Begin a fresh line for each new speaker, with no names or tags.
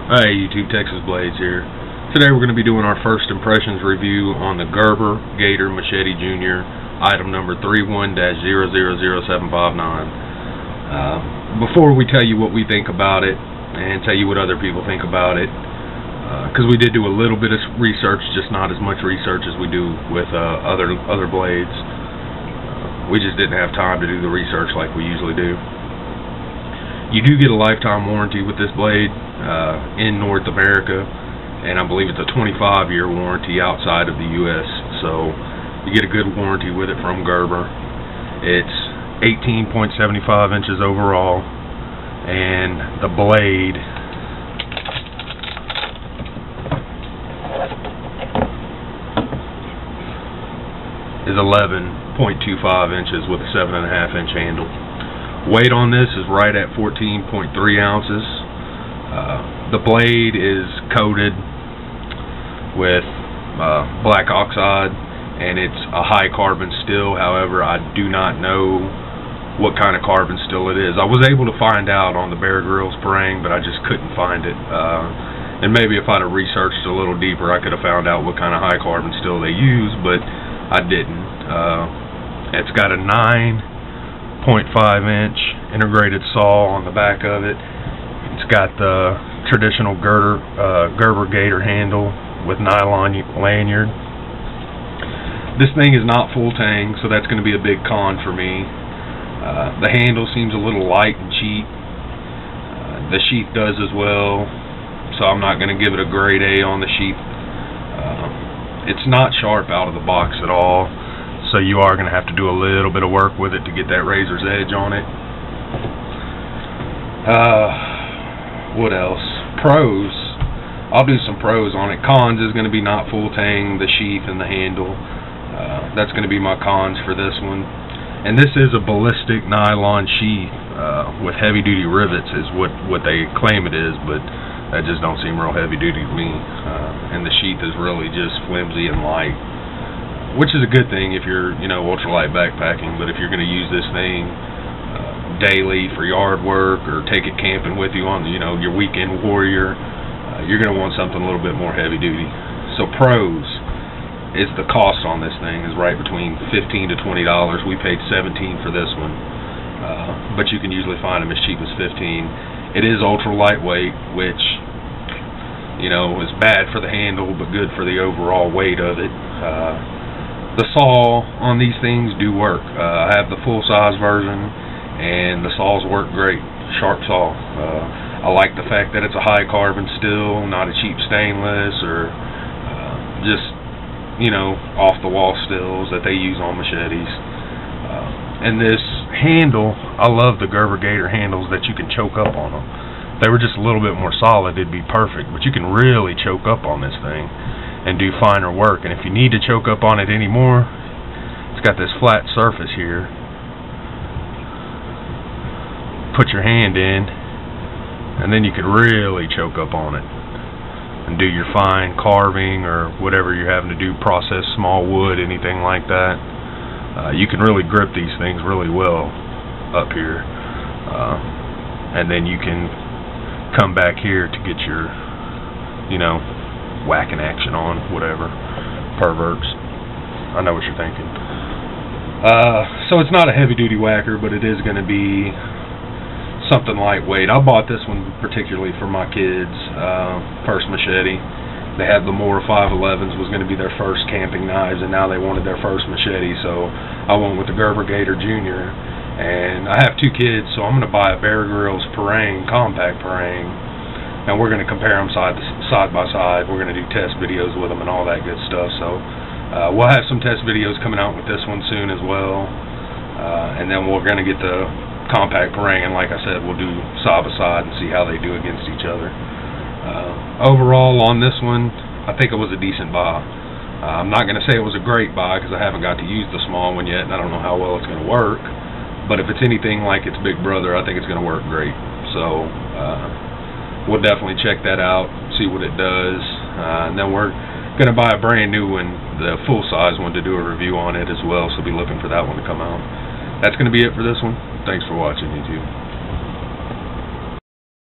Hey YouTube, Texas Blades here. Today we're going to be doing our first impressions review on the Gerber Gator Machete Jr. item number 31-000759. Before we tell you what we think about it and tell you what other people think about it, because we did do a little bit of research, just not as much research as we do with other blades. We just didn't have time to do the research like we usually do. You do get a lifetime warranty with this blade in North America, and I believe it's a 25-year warranty outside of the U.S. So you get a good warranty with it from Gerber. It's 18.75 inches overall, and the blade is 11.25 inches with a 7.5-inch handle. Weight on this is right at 14.3 ounces. The blade is coated with black oxide, and it's a high carbon steel. However, I do not know what kind of carbon steel it is. I was able to find out on the Bear Grylls parang, but I just couldn't find it. And maybe if I'd have researched a little deeper, I could have found out what kind of high carbon steel they use, but I didn't. It's got a 9.5-inch integrated saw on the back of it. It's got the traditional Gerber Gator handle with nylon lanyard. This thing is not full tang, so that's going to be a big con for me. The handle seems a little light and cheap. The sheath does as well, so I'm not going to give it a grade A on the sheath. It's not sharp out of the box at all, so you are going to have to do a little bit of work with it to get that razor's edge on it. What else? Pros. I'll do some pros on it. Cons is going to be not full tang, the sheath and the handle. That's going to be my cons for this one. And this is a ballistic nylon sheath with heavy duty rivets is what they claim it is, but that just don't seem real heavy duty to me. And the sheath is really just flimsy and light, which is a good thing if you're, ultralight backpacking. But if you're going to use this thing daily for yard work or take it camping with you on, your weekend warrior, you're going to want something a little bit more heavy duty. So pros is the cost on this thing is right between $15 to $20. We paid $17 for this one, but you can usually find them as cheap as $15. It is ultra lightweight, which is bad for the handle but good for the overall weight of it. The saw on these things do work. I have the full-size version, and the saws work great. Sharp saw. I like the fact that it's a high-carbon steel, not a cheap stainless or just, off-the-wall stills that they use on machetes. And this handle, I love the Gerber Gator handles that you can choke up on them. If they were just a little bit more solid, it'd be perfect, but you can really choke up on this thing and do finer work. And if you need to choke up on it anymore, it's got this flat surface here. Put your hand in, and then you could really choke up on it and do your fine carving or whatever you're having to do, process small wood, anything like that. You can really grip these things really well up here, and then you can come back here to get your, whacking action on, whatever, perverts. I know what you're thinking. So it's not a heavy-duty whacker, but it is going to be something lightweight. I bought this one particularly for my kids' first machete. They had the Mora 511s, was going to be their first camping knives, and now they wanted their first machete, so I went with the Gerber Gator Jr. And I have two kids, so I'm going to buy a Bear Grylls parang, compact parang, and we're going to compare them side by side. We're going to do test videos with them and all that good stuff. So we'll have some test videos coming out with this one soon as well, and then we're going to get the compact parang, and like I said, we'll do side by side and see how they do against each other. Overall on this one, I think it was a decent buy. I'm not going to say it was a great buy because I haven't got to use the small one yet, and I don't know how well it's going to work. But if it's anything like its big brother, I think it's going to work great. So we'll definitely check that out, see what it does, and then we're going to buy a brand new one, the full-size one, to do a review on it as well. So be looking for that one to come out. That's going to be it for this one. Thanks for watching, YouTube.